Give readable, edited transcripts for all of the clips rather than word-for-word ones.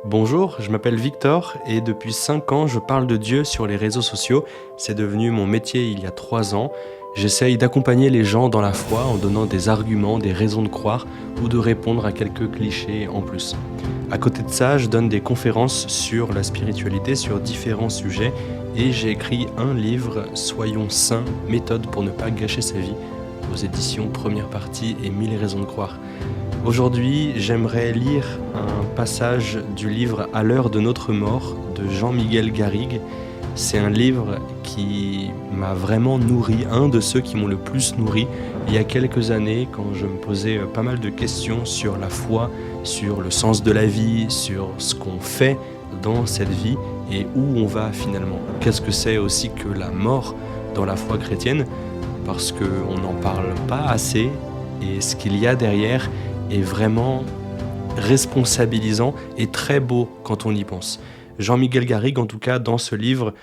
Bonjour, je m'appelle Victor et depuis 5 ans, je parle de Dieu sur les réseaux sociaux. C'est devenu mon métier il y a 3 ans. J'essaye d'accompagner les gens dans la foi en donnant des arguments, des raisons de croire ou de répondre à quelques clichés en plus. À côté de ça, je donne des conférences sur la spiritualité, sur différents sujets et j'ai écrit un livre, Soyons saints, méthode pour ne pas gâcher sa vie, aux éditions Première Partie et 1000 raisons de croire. Aujourd'hui, j'aimerais lire un passage du livre À l'heure de notre mort de Jean-Miguel Garrigue. C'est un livre qui m'a vraiment nourri, un de ceux qui m'ont le plus nourri il y a quelques années quand je me posais pas mal de questions sur la foi, sur le sens de la vie, sur ce qu'on fait dans cette vie et où on va finalement. Qu'est-ce que c'est aussi que la mort dans la foi chrétienne? Parce qu'on n'en parle pas assez et ce qu'il y a derrière est vraiment responsabilisant et très beau quand on y pense. Jean-Miguel Garrigue, en tout cas, dans ce livre,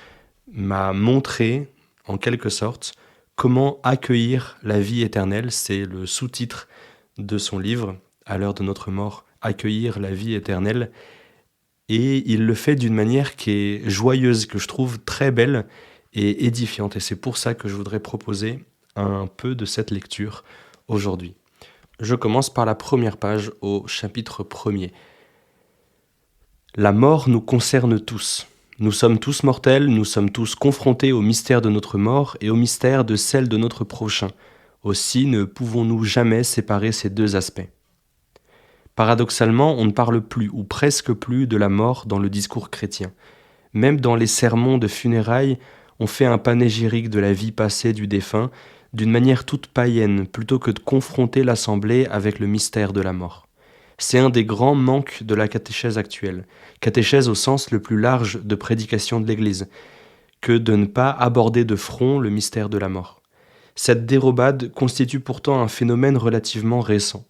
m'a montré, en quelque sorte, comment accueillir la vie éternelle. C'est le sous-titre de son livre, À l'heure de notre mort, accueillir la vie éternelle. Et il le fait d'une manière qui est joyeuse, que je trouve très belle et édifiante. Et c'est pour ça que je voudrais proposer un peu de cette lecture aujourd'hui. Je commence par la première page au chapitre 1er. La mort nous concerne tous. Nous sommes tous mortels, nous sommes tous confrontés au mystère de notre mort et au mystère de celle de notre prochain. Aussi ne pouvons-nous jamais séparer ces deux aspects. Paradoxalement, on ne parle plus ou presque plus de la mort dans le discours chrétien. Même dans les sermons de funérailles, on fait un panégyrique de la vie passée du défunt, d'une manière toute païenne, plutôt que de confronter l'assemblée avec le mystère de la mort. C'est un des grands manques de la catéchèse actuelle, catéchèse au sens le plus large de prédication de l'Église, que de ne pas aborder de front le mystère de la mort. Cette dérobade constitue pourtant un phénomène relativement récent.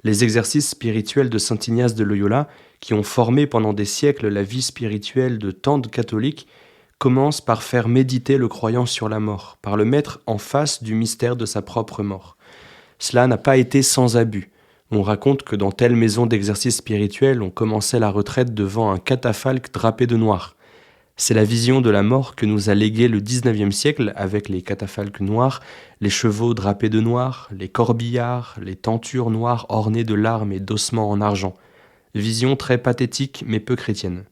Les exercices spirituels de saint Ignace de Loyola, qui ont formé pendant des siècles la vie spirituelle de tant de catholiques, commence par faire méditer le croyant sur la mort, par le mettre en face du mystère de sa propre mort. Cela n'a pas été sans abus. On raconte que dans telle maison d'exercice spirituel, on commençait la retraite devant un catafalque drapé de noir. C'est la vision de la mort que nous a légué le XIXe siècle avec les catafalques noirs, les chevaux drapés de noir, les corbillards, les tentures noires ornées de larmes et d'ossements en argent. Vision très pathétique mais peu chrétienne.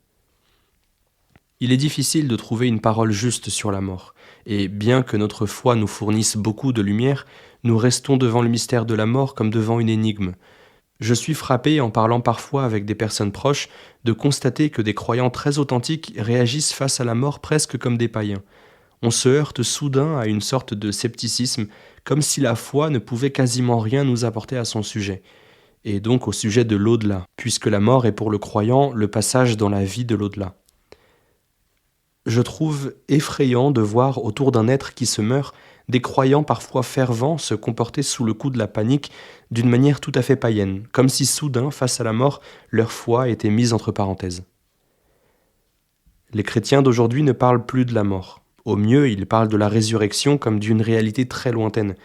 Il est difficile de trouver une parole juste sur la mort, et bien que notre foi nous fournisse beaucoup de lumière, nous restons devant le mystère de la mort comme devant une énigme. Je suis frappé, en parlant parfois avec des personnes proches, de constater que des croyants très authentiques réagissent face à la mort presque comme des païens. On se heurte soudain à une sorte de scepticisme, comme si la foi ne pouvait quasiment rien nous apporter à son sujet, et donc au sujet de l'au-delà, puisque la mort est pour le croyant le passage dans la vie de l'au-delà. Je trouve effrayant de voir autour d'un être qui se meurt des croyants parfois fervents se comporter sous le coup de la panique d'une manière tout à fait païenne, comme si soudain, face à la mort, leur foi était mise entre parenthèses. Les chrétiens d'aujourd'hui ne parlent plus de la mort. Au mieux, ils parlent de la résurrection comme d'une réalité très lointaine.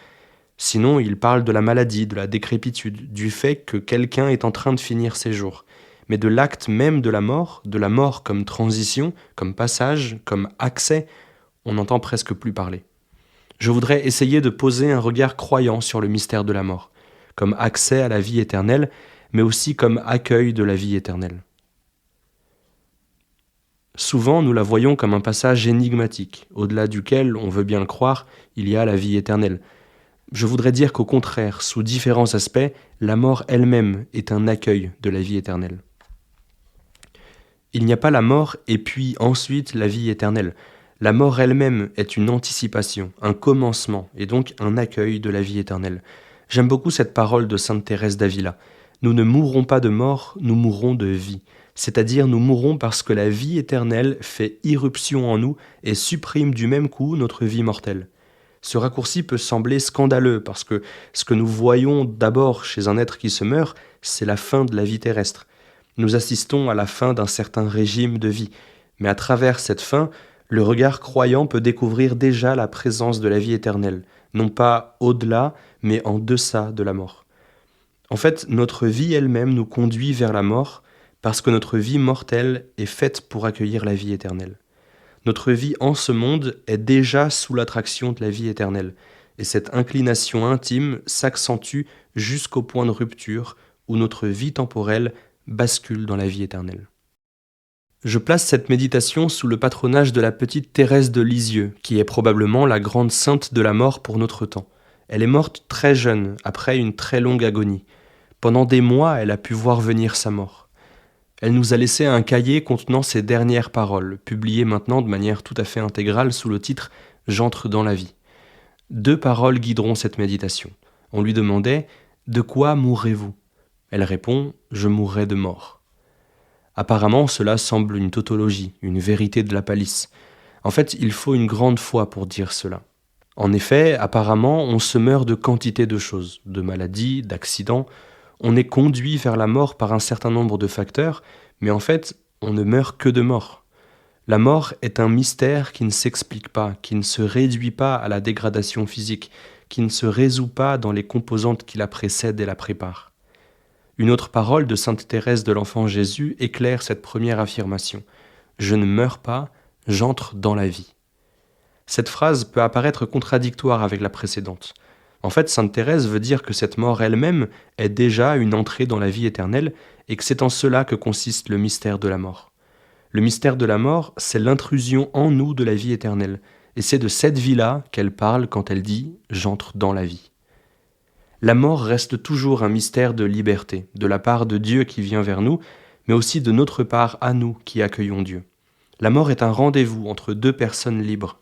Sinon, ils parlent de la maladie, de la décrépitude, du fait que quelqu'un est en train de finir ses jours. Mais de l'acte même de la mort comme transition, comme passage, comme accès, on n'entend presque plus parler. Je voudrais essayer de poser un regard croyant sur le mystère de la mort, comme accès à la vie éternelle, mais aussi comme accueil de la vie éternelle. Souvent, nous la voyons comme un passage énigmatique, au-delà duquel, on veut bien le croire, il y a la vie éternelle. Je voudrais dire qu'au contraire, sous différents aspects, la mort elle-même est un accueil de la vie éternelle. Il n'y a pas la mort et puis ensuite la vie éternelle. La mort elle-même est une anticipation, un commencement et donc un accueil de la vie éternelle. J'aime beaucoup cette parole de sainte Thérèse d'Avila. Nous ne mourrons pas de mort, nous mourrons de vie. C'est-à-dire nous mourrons parce que la vie éternelle fait irruption en nous et supprime du même coup notre vie mortelle. Ce raccourci peut sembler scandaleux parce que ce que nous voyons d'abord chez un être qui se meurt, c'est la fin de la vie terrestre. Nous assistons à la fin d'un certain régime de vie, mais à travers cette fin, le regard croyant peut découvrir déjà la présence de la vie éternelle, non pas au-delà, mais en deçà de la mort. En fait, notre vie elle-même nous conduit vers la mort, parce que notre vie mortelle est faite pour accueillir la vie éternelle. Notre vie en ce monde est déjà sous l'attraction de la vie éternelle, et cette inclination intime s'accentue jusqu'au point de rupture où notre vie temporelle bascule dans la vie éternelle. Je place cette méditation sous le patronage de la petite Thérèse de Lisieux, qui est probablement la grande sainte de la mort pour notre temps. Elle est morte très jeune, après une très longue agonie. Pendant des mois, elle a pu voir venir sa mort. Elle nous a laissé un cahier contenant ses dernières paroles, publié maintenant de manière tout à fait intégrale sous le titre « J'entre dans la vie ». 2 paroles guideront cette méditation. On lui demandait « De quoi mourrez-vous » Elle répond « Je mourrai de mort ». Apparemment, cela semble une tautologie, une vérité de la palisse. En fait, il faut une grande foi pour dire cela. En effet, apparemment, on se meurt de quantité de choses, de maladies, d'accidents. On est conduit vers la mort par un certain nombre de facteurs, mais en fait, on ne meurt que de mort. La mort est un mystère qui ne s'explique pas, qui ne se réduit pas à la dégradation physique, qui ne se résout pas dans les composantes qui la précèdent et la préparent. Une autre parole de sainte Thérèse de l'Enfant Jésus éclaire cette première affirmation. « Je ne meurs pas, j'entre dans la vie ». Cette phrase peut apparaître contradictoire avec la précédente. En fait, sainte Thérèse veut dire que cette mort elle-même est déjà une entrée dans la vie éternelle et que c'est en cela que consiste le mystère de la mort. Le mystère de la mort, c'est l'intrusion en nous de la vie éternelle, et c'est de cette vie-là qu'elle parle quand elle dit « j'entre dans la vie ». La mort reste toujours un mystère de liberté, de la part de Dieu qui vient vers nous, mais aussi de notre part à nous qui accueillons Dieu. La mort est un rendez-vous entre 2 personnes libres.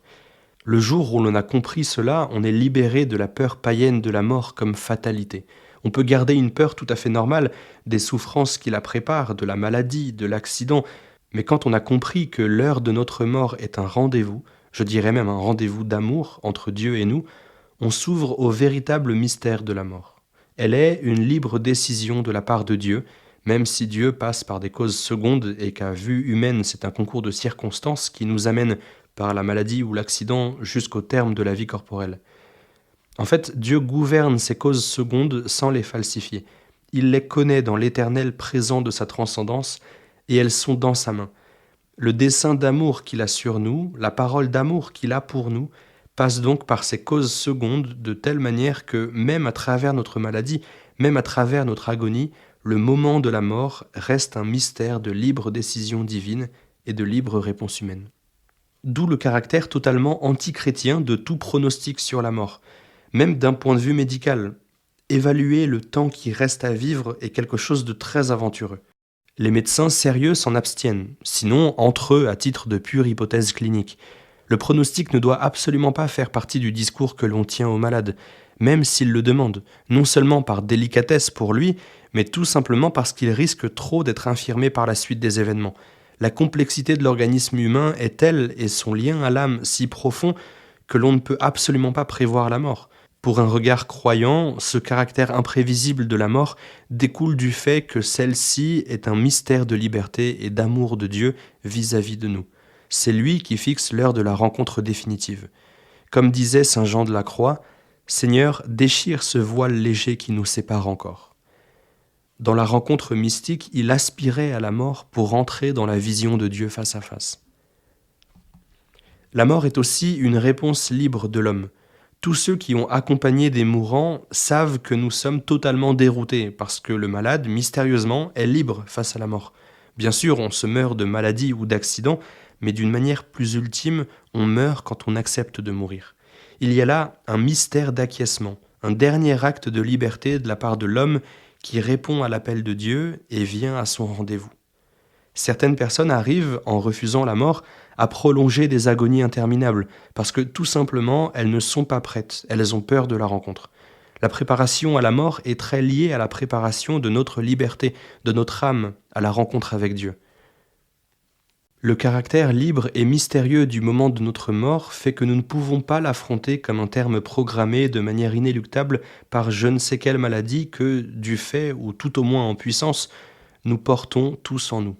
Le jour où l'on a compris cela, on est libéré de la peur païenne de la mort comme fatalité. On peut garder une peur tout à fait normale des souffrances qui la préparent, de la maladie, de l'accident, mais quand on a compris que l'heure de notre mort est un rendez-vous, je dirais même un rendez-vous d'amour entre Dieu et nous, on s'ouvre au véritable mystère de la mort. Elle est une libre décision de la part de Dieu, même si Dieu passe par des causes secondes et qu'à vue humaine c'est un concours de circonstances qui nous amène par la maladie ou l'accident jusqu'au terme de la vie corporelle. En fait, Dieu gouverne ces causes secondes sans les falsifier. Il les connaît dans l'éternel présent de sa transcendance et elles sont dans sa main. Le dessein d'amour qu'il a sur nous, la parole d'amour qu'il a pour nous, passe donc par ces causes secondes de telle manière que même à travers notre maladie, même à travers notre agonie, le moment de la mort reste un mystère de libre décision divine et de libre réponse humaine. D'où le caractère totalement antichrétien de tout pronostic sur la mort, même d'un point de vue médical. Évaluer le temps qui reste à vivre est quelque chose de très aventureux. Les médecins sérieux s'en abstiennent, sinon entre eux à titre de pure hypothèse clinique. Le pronostic ne doit absolument pas faire partie du discours que l'on tient au malade, même s'il le demande, non seulement par délicatesse pour lui, mais tout simplement parce qu'il risque trop d'être infirmé par la suite des événements. La complexité de l'organisme humain est telle et son lien à l'âme si profond que l'on ne peut absolument pas prévoir la mort. Pour un regard croyant, ce caractère imprévisible de la mort découle du fait que celle-ci est un mystère de liberté et d'amour de Dieu vis-à-vis de nous. C'est lui qui fixe l'heure de la rencontre définitive. Comme disait saint Jean de la Croix, « Seigneur, déchire ce voile léger qui nous sépare encore ». Dans la rencontre mystique, il aspirait à la mort pour entrer dans la vision de Dieu face à face. La mort est aussi une réponse libre de l'homme. Tous ceux qui ont accompagné des mourants savent que nous sommes totalement déroutés parce que le malade, mystérieusement, est libre face à la mort. Bien sûr, on se meurt de maladie ou d'accident, mais d'une manière plus ultime, on meurt quand on accepte de mourir. Il y a là un mystère d'acquiescement, un dernier acte de liberté de la part de l'homme qui répond à l'appel de Dieu et vient à son rendez-vous. Certaines personnes arrivent, en refusant la mort, à prolonger des agonies interminables, parce que tout simplement, elles ne sont pas prêtes, elles ont peur de la rencontre. La préparation à la mort est très liée à la préparation de notre liberté, de notre âme, à la rencontre avec Dieu. Le caractère libre et mystérieux du moment de notre mort fait que nous ne pouvons pas l'affronter comme un terme programmé de manière inéluctable par je ne sais quelle maladie que, du fait, ou tout au moins en puissance, nous portons tous en nous.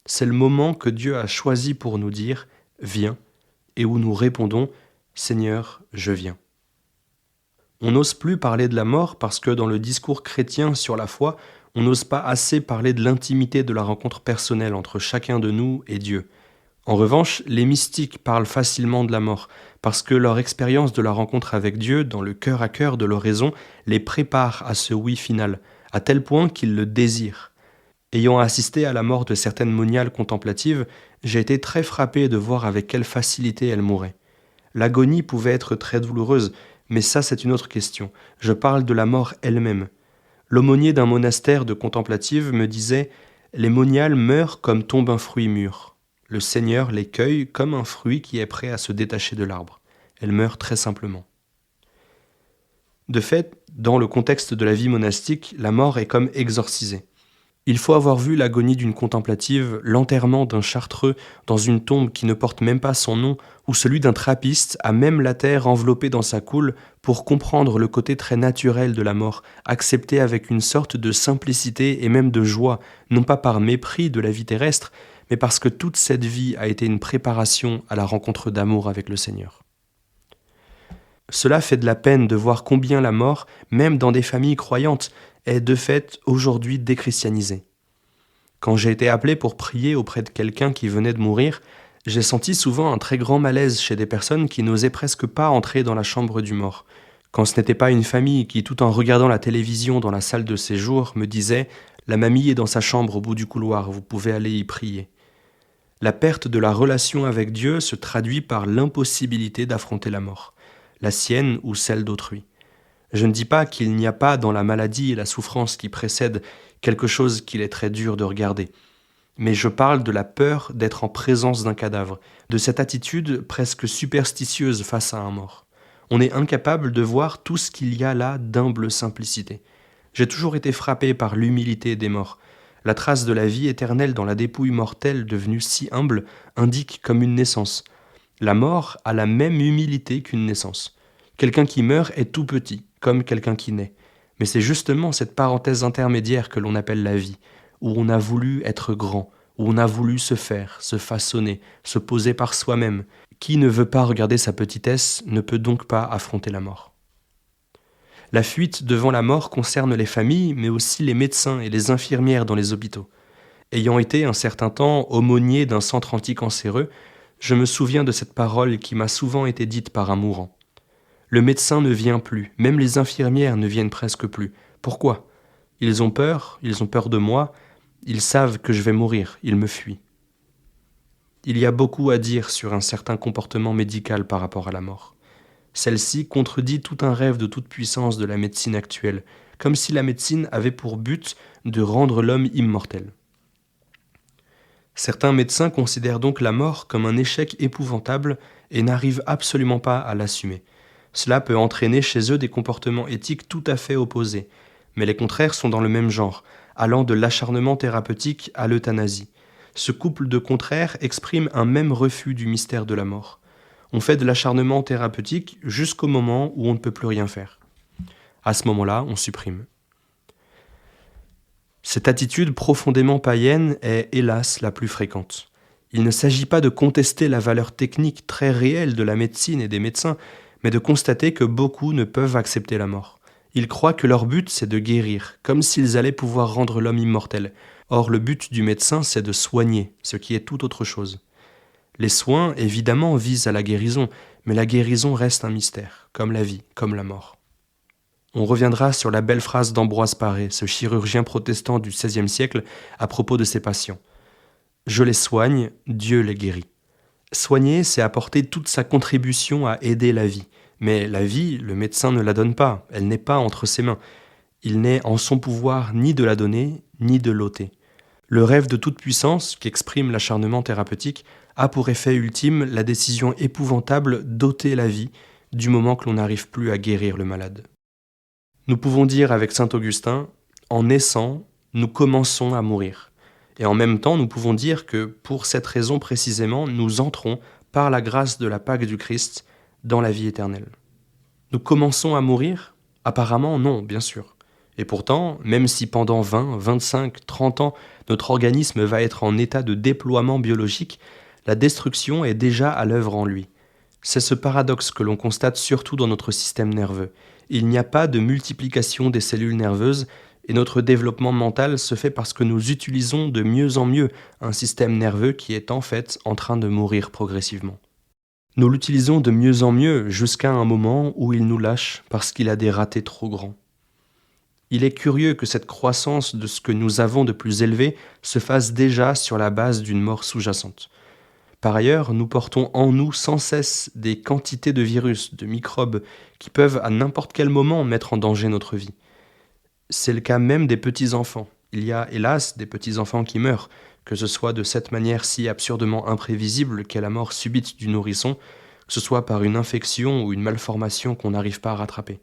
C'est le moment que Dieu a choisi pour nous dire « Viens » et où nous répondons « Seigneur, je viens ». On n'ose plus parler de la mort parce que dans le discours chrétien sur la foi, On n'ose pas assez parler de l'intimité de la rencontre personnelle entre chacun de nous et Dieu. En revanche, les mystiques parlent facilement de la mort, parce que leur expérience de la rencontre avec Dieu, dans le cœur à cœur de leur raison, les prépare à ce oui final, à tel point qu'ils le désirent. Ayant assisté à la mort de certaines moniales contemplatives, j'ai été très frappé de voir avec quelle facilité elles mouraient. L'agonie pouvait être très douloureuse, mais ça c'est une autre question. Je parle de la mort elle-même. L'aumônier d'un monastère de contemplatives me disait « Les moniales meurent comme tombe un fruit mûr. Le Seigneur les cueille comme un fruit qui est prêt à se détacher de l'arbre. Elles meurent très simplement. » De fait, dans le contexte de la vie monastique, la mort est comme exorcisée. Il faut avoir vu l'agonie d'une contemplative, l'enterrement d'un chartreux dans une tombe qui ne porte même pas son nom, ou celui d'un trappiste à même la terre enveloppée dans sa coule, pour comprendre le côté très naturel de la mort, accepté avec une sorte de simplicité et même de joie, non pas par mépris de la vie terrestre, mais parce que toute cette vie a été une préparation à la rencontre d'amour avec le Seigneur. Cela fait de la peine de voir combien la mort, même dans des familles croyantes, est de fait aujourd'hui déchristianisée. Quand j'ai été appelé pour prier auprès de quelqu'un qui venait de mourir, j'ai senti souvent un très grand malaise chez des personnes qui n'osaient presque pas entrer dans la chambre du mort. Quand ce n'était pas une famille qui, tout en regardant la télévision dans la salle de séjour, me disait « La mamie est dans sa chambre au bout du couloir, vous pouvez aller y prier ». La perte de la relation avec Dieu se traduit par l'impossibilité d'affronter la mort, la sienne ou celle d'autrui. Je ne dis pas qu'il n'y a pas dans la maladie et la souffrance qui précèdent quelque chose qu'il est très dur de regarder. Mais je parle de la peur d'être en présence d'un cadavre, de cette attitude presque superstitieuse face à un mort. On est incapable de voir tout ce qu'il y a là d'humble simplicité. J'ai toujours été frappé par l'humilité des morts. La trace de la vie éternelle dans la dépouille mortelle devenue si humble indique comme une naissance. La mort a la même humilité qu'une naissance. Quelqu'un qui meurt est tout petit, comme quelqu'un qui naît. Mais c'est justement cette parenthèse intermédiaire que l'on appelle la vie, où on a voulu être grand, où on a voulu se faire, se façonner, se poser par soi-même. Qui ne veut pas regarder sa petitesse ne peut donc pas affronter la mort. La fuite devant la mort concerne les familles, mais aussi les médecins et les infirmières dans les hôpitaux. Ayant été un certain temps aumônier d'un centre anticancéreux, je me souviens de cette parole qui m'a souvent été dite par un mourant. Le médecin ne vient plus, même les infirmières ne viennent presque plus. Pourquoi ? Ils ont peur de moi, ils savent que je vais mourir, ils me fuient. Il y a beaucoup à dire sur un certain comportement médical par rapport à la mort. Celle-ci contredit tout un rêve de toute puissance de la médecine actuelle, comme si la médecine avait pour but de rendre l'homme immortel. Certains médecins considèrent donc la mort comme un échec épouvantable et n'arrivent absolument pas à l'assumer. Cela peut entraîner chez eux des comportements éthiques tout à fait opposés, mais les contraires sont dans le même genre, allant de l'acharnement thérapeutique à l'euthanasie. Ce couple de contraires exprime un même refus du mystère de la mort. On fait de l'acharnement thérapeutique jusqu'au moment où on ne peut plus rien faire. À ce moment-là, on supprime. Cette attitude profondément païenne est, hélas, la plus fréquente. Il ne s'agit pas de contester la valeur technique très réelle de la médecine et des médecins, mais de constater que beaucoup ne peuvent accepter la mort. Ils croient que leur but, c'est de guérir, comme s'ils allaient pouvoir rendre l'homme immortel. Or, le but du médecin, c'est de soigner, ce qui est tout autre chose. Les soins, évidemment, visent à la guérison, mais la guérison reste un mystère, comme la vie, comme la mort. On reviendra sur la belle phrase d'Ambroise Paré, ce chirurgien protestant du XVIe siècle, à propos de ses patients. « Je les soigne, Dieu les guérit. » Soigner, c'est apporter toute sa contribution à aider la vie. Mais la vie, le médecin ne la donne pas, elle n'est pas entre ses mains. Il n'est en son pouvoir ni de la donner, ni de l'ôter. Le rêve de toute puissance, qu'exprime l'acharnement thérapeutique, a pour effet ultime la décision épouvantable d'ôter la vie du moment que l'on n'arrive plus à guérir le malade. Nous pouvons dire avec saint Augustin, en naissant, nous commençons à mourir. Et en même temps, nous pouvons dire que, pour cette raison précisément, nous entrons, par la grâce de la Pâque du Christ, dans la vie éternelle. Nous commençons à mourir ? Apparemment non, bien sûr. Et pourtant, même si pendant 20, 25, 30 ans, notre organisme va être en état de déploiement biologique, la destruction est déjà à l'œuvre en lui. C'est ce paradoxe que l'on constate surtout dans notre système nerveux. Il n'y a pas de multiplication des cellules nerveuses Et notre développement mental se fait parce que nous utilisons de mieux en mieux un système nerveux qui est en fait en train de mourir progressivement. Nous l'utilisons de mieux en mieux jusqu'à un moment où il nous lâche parce qu'il a des ratés trop grands. Il est curieux que cette croissance de ce que nous avons de plus élevé se fasse déjà sur la base d'une mort sous-jacente. Par ailleurs, nous portons en nous sans cesse des quantités de virus, de microbes, qui peuvent à n'importe quel moment mettre en danger notre vie. C'est le cas même des petits-enfants. Il y a hélas des petits-enfants qui meurent, que ce soit de cette manière si absurdement imprévisible qu'est la mort subite du nourrisson, que ce soit par une infection ou une malformation qu'on n'arrive pas à rattraper.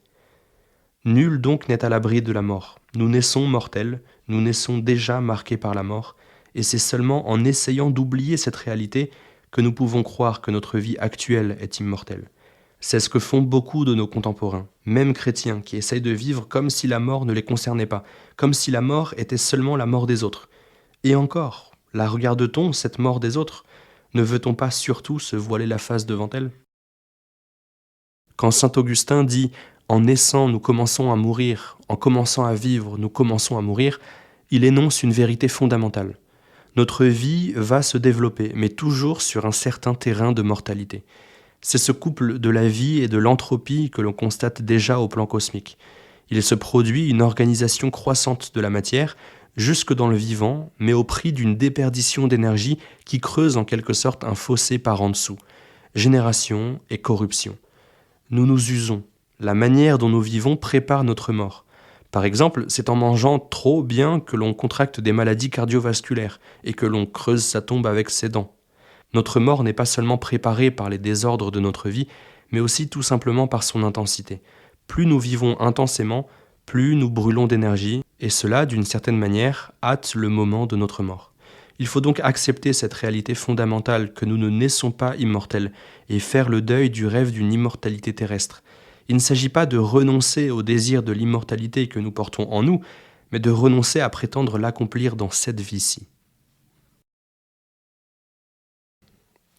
Nul donc n'est à l'abri de la mort. Nous naissons mortels, nous naissons déjà marqués par la mort, et c'est seulement en essayant d'oublier cette réalité que nous pouvons croire que notre vie actuelle est immortelle. C'est ce que font beaucoup de nos contemporains, même chrétiens, qui essayent de vivre comme si la mort ne les concernait pas, comme si la mort était seulement la mort des autres. Et encore, la regarde-t-on, cette mort des autres? Ne veut-on pas surtout se voiler la face devant elle? Quand saint Augustin dit « En naissant, nous commençons à mourir, en commençant à vivre, nous commençons à mourir », il énonce une vérité fondamentale. Notre vie va se développer, mais toujours sur un certain terrain de mortalité. C'est ce couple de la vie et de l'entropie que l'on constate déjà au plan cosmique. Il se produit une organisation croissante de la matière, jusque dans le vivant, mais au prix d'une déperdition d'énergie qui creuse en quelque sorte un fossé par en dessous. Génération et corruption. Nous nous usons. La manière dont nous vivons prépare notre mort. Par exemple, c'est en mangeant trop bien que l'on contracte des maladies cardiovasculaires et que l'on creuse sa tombe avec ses dents. Notre mort n'est pas seulement préparée par les désordres de notre vie, mais aussi tout simplement par son intensité. Plus nous vivons intensément, plus nous brûlons d'énergie, et cela, d'une certaine manière, hâte le moment de notre mort. Il faut donc accepter cette réalité fondamentale que nous ne naissons pas immortels et faire le deuil du rêve d'une immortalité terrestre. Il ne s'agit pas de renoncer au désir de l'immortalité que nous portons en nous, mais de renoncer à prétendre l'accomplir dans cette vie-ci.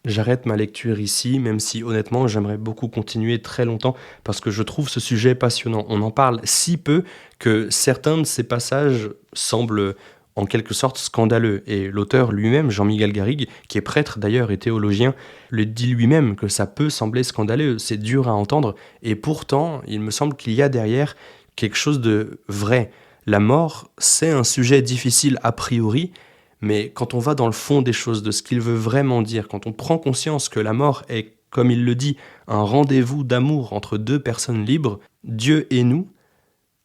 J'arrête ma lecture ici, même si honnêtement j'aimerais beaucoup continuer très longtemps parce que je trouve ce sujet passionnant. On en parle si peu que certains de ces passages semblent en quelque sorte scandaleux. Et l'auteur lui-même, Jean-Miguel Garrigue, qui est prêtre d'ailleurs et théologien, le dit lui-même que ça peut sembler scandaleux, c'est dur à entendre, et pourtant il me semble qu'il y a derrière quelque chose de vrai. La mort, c'est un sujet difficile a priori, mais quand on va dans le fond des choses, de ce qu'il veut vraiment dire, quand on prend conscience que la mort est, comme il le dit, un rendez-vous d'amour entre deux personnes libres, Dieu et nous,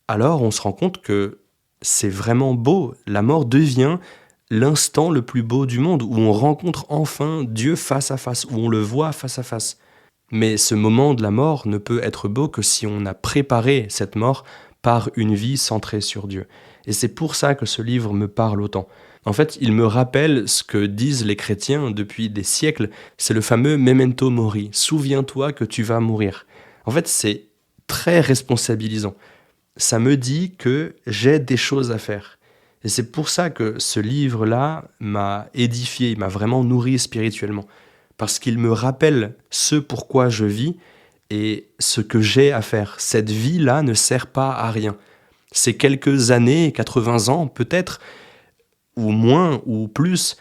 alors on se rend compte que c'est vraiment beau. La mort devient l'instant le plus beau du monde, où on rencontre enfin Dieu face à face, où on le voit face à face. Mais ce moment de la mort ne peut être beau que si on a préparé cette mort par une vie centrée sur Dieu. Et c'est pour ça que ce livre me parle autant. En fait, il me rappelle ce que disent les chrétiens depuis des siècles, c'est le fameux memento mori, souviens-toi que tu vas mourir. En fait, c'est très responsabilisant. Ça me dit que j'ai des choses à faire. Et c'est pour ça que ce livre-là m'a édifié, m'a vraiment nourri spirituellement. Parce qu'il me rappelle ce pourquoi je vis et ce que j'ai à faire. Cette vie-là ne sert pas à rien. Ces quelques années, 80 ans peut-être, ou moins, ou plus,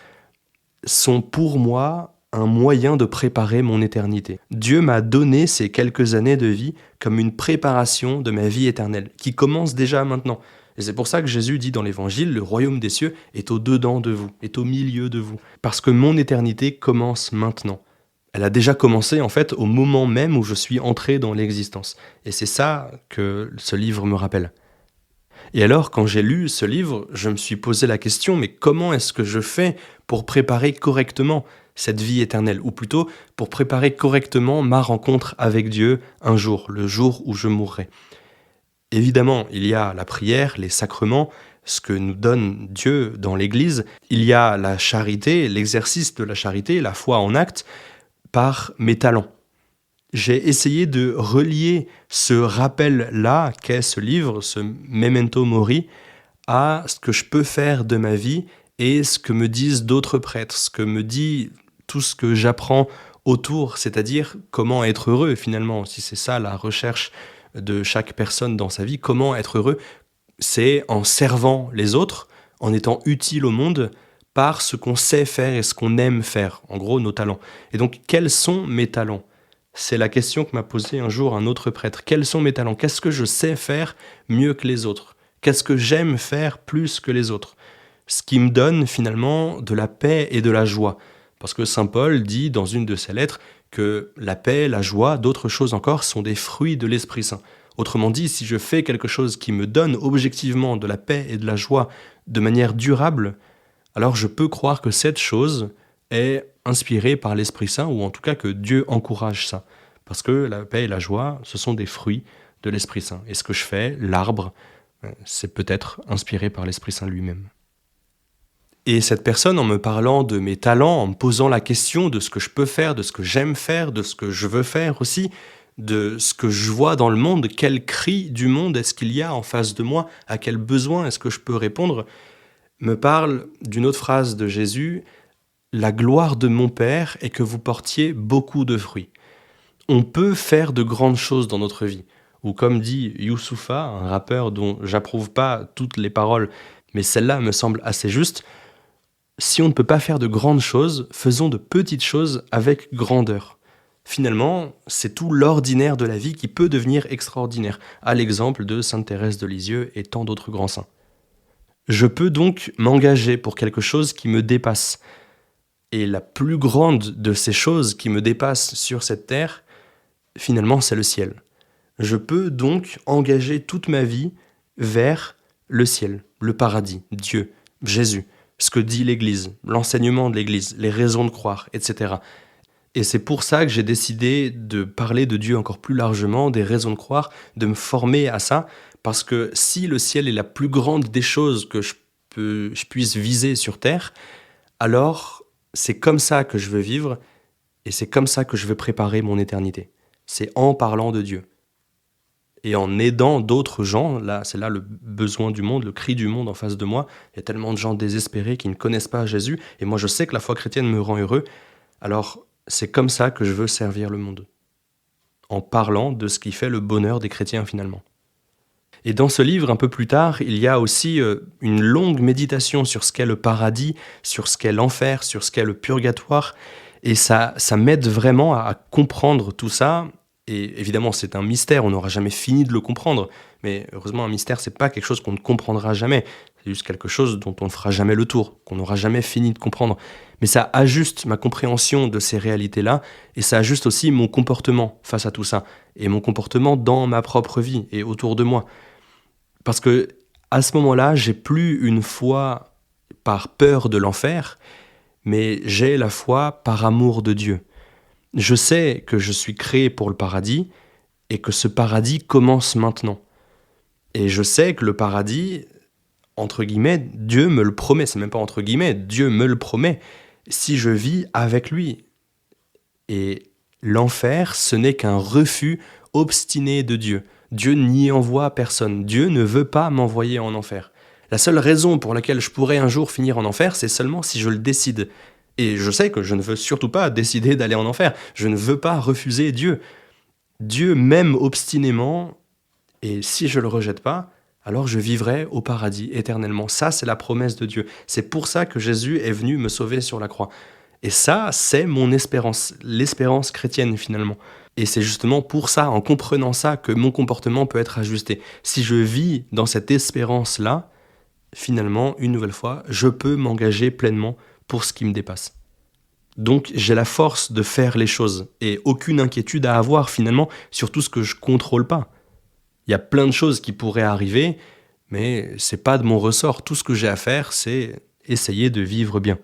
sont pour moi un moyen de préparer mon éternité. Dieu m'a donné ces quelques années de vie comme une préparation de ma vie éternelle, qui commence déjà maintenant. Et c'est pour ça que Jésus dit dans l'Évangile, le royaume des cieux est au-dedans de vous, est au milieu de vous. Parce que mon éternité commence maintenant. Elle a déjà commencé en fait au moment même où je suis entré dans l'existence. Et c'est ça que ce livre me rappelle. Et alors, quand j'ai lu ce livre, je me suis posé la question, mais comment est-ce que je fais pour préparer correctement cette vie éternelle, ou plutôt pour préparer correctement ma rencontre avec Dieu un jour, le jour où je mourrai. Évidemment, il y a la prière, les sacrements, ce que nous donne Dieu dans l'Église, il y a la charité, l'exercice de la charité, la foi en acte, par mes talents. J'ai essayé de relier ce rappel-là qu'est ce livre, ce Memento Mori, à ce que je peux faire de ma vie et ce que me disent d'autres prêtres, ce que me dit tout ce que j'apprends autour, c'est-à-dire comment être heureux finalement, si c'est ça la recherche de chaque personne dans sa vie, comment être heureux, c'est en servant les autres, en étant utile au monde par ce qu'on sait faire et ce qu'on aime faire, en gros nos talents. Et donc quels sont mes talents? C'est la question que m'a posée un jour un autre prêtre. Quels sont mes talents? Qu'est-ce que je sais faire mieux que les autres? Qu'est-ce que j'aime faire plus que les autres? Ce qui me donne finalement de la paix et de la joie. Parce que saint Paul dit dans une de ses lettres que la paix, la joie, d'autres choses encore sont des fruits de l'Esprit Saint. Autrement dit, si je fais quelque chose qui me donne objectivement de la paix et de la joie de manière durable, alors je peux croire que cette chose est inspirée par l'Esprit Saint, ou en tout cas que Dieu encourage ça. Parce que la paix et la joie, ce sont des fruits de l'Esprit Saint. Et ce que je fais, l'arbre, c'est peut-être inspiré par l'Esprit Saint lui-même. Et cette personne, en me parlant de mes talents, en me posant la question de ce que je peux faire, de ce que j'aime faire, de ce que je veux faire aussi, de ce que je vois dans le monde, quel cri du monde est-ce qu'il y a en face de moi, à quel besoin est-ce que je peux répondre, me parle d'une autre phrase de Jésus, « La gloire de mon Père est que vous portiez beaucoup de fruits ». On peut faire de grandes choses dans notre vie. Ou comme dit Youssoupha, un rappeur dont j'approuve pas toutes les paroles, mais celle-là me semble assez juste, si on ne peut pas faire de grandes choses, faisons de petites choses avec grandeur. Finalement, c'est tout l'ordinaire de la vie qui peut devenir extraordinaire, à l'exemple de sainte Thérèse de Lisieux et tant d'autres grands saints. Je peux donc m'engager pour quelque chose qui me dépasse. Et la plus grande de ces choses qui me dépassent sur cette terre, finalement, c'est le ciel. Je peux donc engager toute ma vie vers le ciel, le paradis, Dieu, Jésus, ce que dit l'Église, l'enseignement de l'Église, les raisons de croire, etc. Et c'est pour ça que j'ai décidé de parler de Dieu encore plus largement, des raisons de croire, de me former à ça, parce que si le ciel est la plus grande des choses que je puisse viser sur terre, alors c'est comme ça que je veux vivre, et c'est comme ça que je veux préparer mon éternité. C'est en parlant de Dieu. Et en aidant d'autres gens, là, c'est là le besoin du monde, le cri du monde en face de moi. Il y a tellement de gens désespérés qui ne connaissent pas Jésus, et moi je sais que la foi chrétienne me rend heureux. Alors c'est comme ça que je veux servir le monde, en parlant de ce qui fait le bonheur des chrétiens finalement. Et dans ce livre, un peu plus tard, il y a aussi une longue méditation sur ce qu'est le paradis, sur ce qu'est l'enfer, sur ce qu'est le purgatoire, et ça m'aide vraiment à comprendre tout ça. Et évidemment, c'est un mystère, on n'aura jamais fini de le comprendre. Mais heureusement, un mystère, c'est pas quelque chose qu'on ne comprendra jamais. C'est juste quelque chose dont on ne fera jamais le tour, qu'on n'aura jamais fini de comprendre. Mais ça ajuste ma compréhension de ces réalités-là, et ça ajuste aussi mon comportement face à tout ça, et mon comportement dans ma propre vie et autour de moi. Parce que à ce moment-là, j'ai plus une foi par peur de l'enfer, mais j'ai la foi par amour de Dieu. Je sais que je suis créé pour le paradis et que ce paradis commence maintenant. Et je sais que le paradis, entre guillemets, Dieu me le promet, c'est même pas entre guillemets, Dieu me le promet si je vis avec lui. Et l'enfer, ce n'est qu'un refus obstiné de Dieu. Dieu n'y envoie personne. Dieu ne veut pas m'envoyer en enfer. La seule raison pour laquelle je pourrais un jour finir en enfer, c'est seulement si je le décide. Et je sais que je ne veux surtout pas décider d'aller en enfer. Je ne veux pas refuser Dieu. Dieu m'aime obstinément, et si je ne le rejette pas, alors je vivrai au paradis éternellement. Ça, c'est la promesse de Dieu. C'est pour ça que Jésus est venu me sauver sur la croix. Et ça, c'est mon espérance, l'espérance chrétienne finalement. Et c'est justement pour ça, en comprenant ça, que mon comportement peut être ajusté. Si je vis dans cette espérance-là, finalement, une nouvelle fois, je peux m'engager pleinement pour ce qui me dépasse. Donc j'ai la force de faire les choses et aucune inquiétude à avoir finalement sur tout ce que je contrôle pas. Il y a plein de choses qui pourraient arriver, mais c'est pas de mon ressort. Tout ce que j'ai à faire, c'est essayer de vivre bien.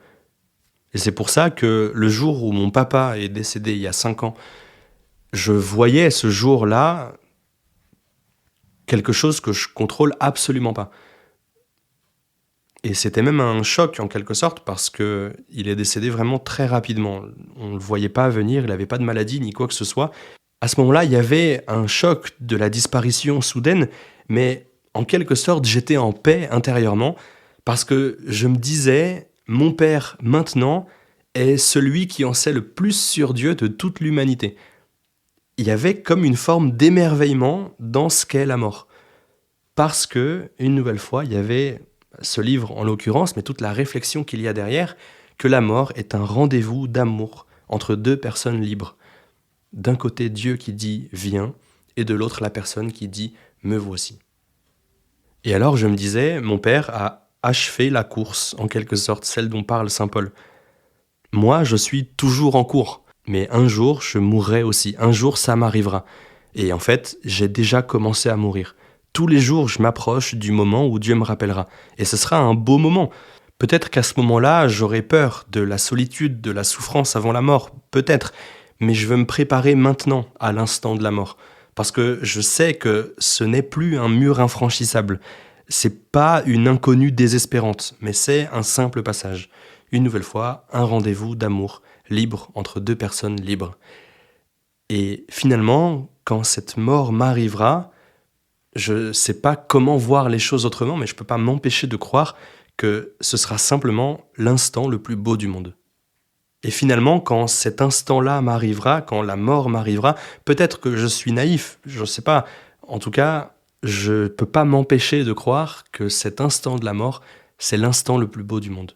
Et c'est pour ça que le jour où mon papa est décédé il y a 5 ans, je voyais ce jour-là quelque chose que je contrôle absolument pas. Et c'était même un choc en quelque sorte parce que il est décédé vraiment très rapidement. On ne le voyait pas venir, il n'avait pas de maladie ni quoi que ce soit. À ce moment-là, il y avait un choc de la disparition soudaine, mais en quelque sorte, j'étais en paix intérieurement parce que je me disais, mon père maintenant est celui qui en sait le plus sur Dieu de toute l'humanité. Il y avait comme une forme d'émerveillement dans ce qu'est la mort. Parce que, une nouvelle fois, il y avait ce livre en l'occurrence, mais toute la réflexion qu'il y a derrière, que la mort est un rendez-vous d'amour entre deux personnes libres. D'un côté, Dieu qui dit « viens », et de l'autre, la personne qui dit « me voici ». Et alors, je me disais, mon père a achevé la course, en quelque sorte, celle dont parle saint Paul. Moi, je suis toujours en cours, mais un jour, je mourrai aussi. Un jour, ça m'arrivera. Et en fait, j'ai déjà commencé à mourir. Tous les jours, je m'approche du moment où Dieu me rappellera. Et ce sera un beau moment. Peut-être qu'à ce moment-là, j'aurai peur de la solitude, de la souffrance avant la mort. Peut-être. Mais je veux me préparer maintenant, à l'instant de la mort. Parce que je sais que ce n'est plus un mur infranchissable. C'est pas une inconnue désespérante, mais c'est un simple passage. Une nouvelle fois, un rendez-vous d'amour, libre entre deux personnes libres. Et finalement, quand cette mort m'arrivera, je ne sais pas comment voir les choses autrement, mais je ne peux pas m'empêcher de croire que ce sera simplement l'instant le plus beau du monde. Et finalement, quand cet instant-là m'arrivera, quand la mort m'arrivera, peut-être que je suis naïf, je ne sais pas. En tout cas, je ne peux pas m'empêcher de croire que cet instant de la mort, c'est l'instant le plus beau du monde.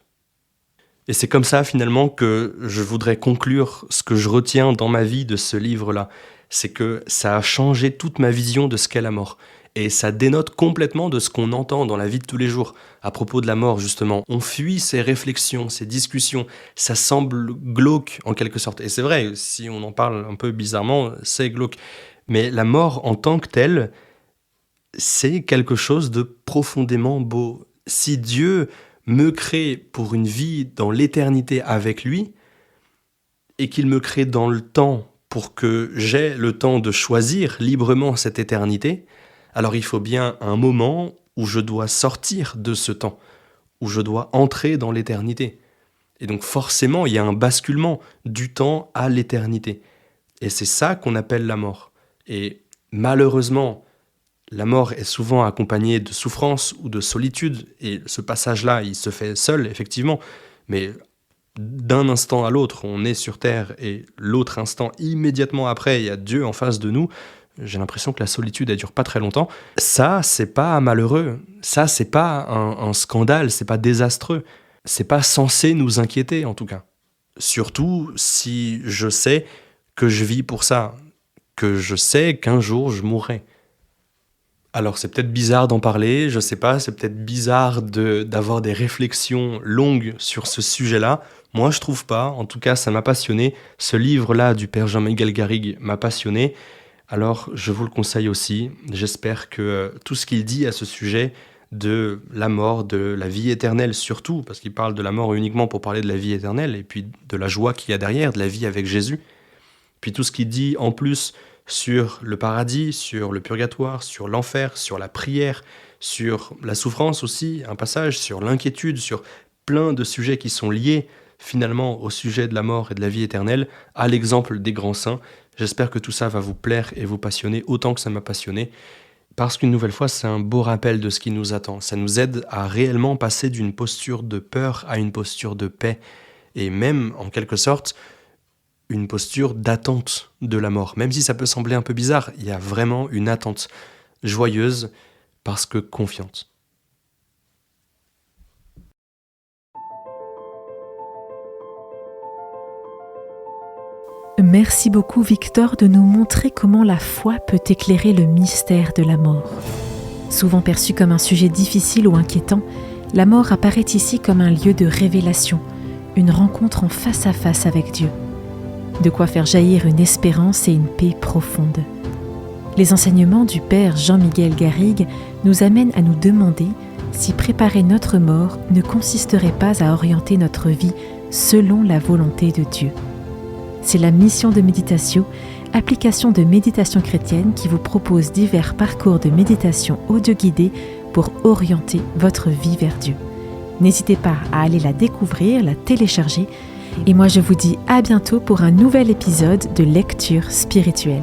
Et c'est comme ça finalement que je voudrais conclure ce que je retiens dans ma vie de ce livre-là. C'est que ça a changé toute ma vision de ce qu'est la mort. Et ça dénote complètement de ce qu'on entend dans la vie de tous les jours. À propos de la mort, justement, on fuit ces réflexions, ces discussions. Ça semble glauque, en quelque sorte. Et c'est vrai, si on en parle un peu bizarrement, c'est glauque. Mais la mort, en tant que telle, c'est quelque chose de profondément beau. Si Dieu me crée pour une vie dans l'éternité avec lui, et qu'il me crée dans le temps pour que j'aie le temps de choisir librement cette éternité, alors il faut bien un moment où je dois sortir de ce temps, où je dois entrer dans l'éternité. Et donc forcément, il y a un basculement du temps à l'éternité. Et c'est ça qu'on appelle la mort. Et malheureusement, la mort est souvent accompagnée de souffrance ou de solitude, et ce passage-là, il se fait seul, effectivement, mais d'un instant à l'autre, on est sur Terre, et l'autre instant, immédiatement après, il y a Dieu en face de nous. J'ai l'impression que la solitude, elle dure pas très longtemps. Ça, c'est pas malheureux. Ça, c'est pas un scandale, c'est pas désastreux. C'est pas censé nous inquiéter, en tout cas. Surtout si je sais que je vis pour ça, que je sais qu'un jour je mourrai. Alors c'est peut-être bizarre d'en parler, je sais pas, c'est peut-être bizarre d'avoir des réflexions longues sur ce sujet-là. Moi je trouve pas, en tout cas ça m'a passionné. Ce livre-là du père Jean-Miguel Garrigue m'a passionné. Alors je vous le conseille aussi. J'espère que tout ce qu'il dit à ce sujet de la mort, de la vie éternelle surtout, parce qu'il parle de la mort uniquement pour parler de la vie éternelle, et puis de la joie qu'il y a derrière, de la vie avec Jésus. Puis tout ce qu'il dit en plus sur le paradis, sur le purgatoire, sur l'enfer, sur la prière, sur la souffrance aussi, un passage sur l'inquiétude, sur plein de sujets qui sont liés finalement au sujet de la mort et de la vie éternelle, à l'exemple des grands saints. J'espère que tout ça va vous plaire et vous passionner autant que ça m'a passionné, parce qu'une nouvelle fois, c'est un beau rappel de ce qui nous attend. Ça nous aide à réellement passer d'une posture de peur à une posture de paix, et même, en quelque sorte, une posture d'attente de la mort. Même si ça peut sembler un peu bizarre, il y a vraiment une attente joyeuse parce que confiante. Merci beaucoup Victor de nous montrer comment la foi peut éclairer le mystère de la mort. Souvent perçue comme un sujet difficile ou inquiétant, la mort apparaît ici comme un lieu de révélation, une rencontre en face à face avec Dieu. De quoi faire jaillir une espérance et une paix profonde. Les enseignements du père Jean-Miguel Garrigue nous amènent à nous demander si préparer notre mort ne consisterait pas à orienter notre vie selon la volonté de Dieu. C'est la mission de méditation, application de méditation chrétienne qui vous propose divers parcours de méditation audio guidés pour orienter votre vie vers Dieu. N'hésitez pas à aller la découvrir, la télécharger. Et moi je vous dis à bientôt pour un nouvel épisode de Lecture spirituelle.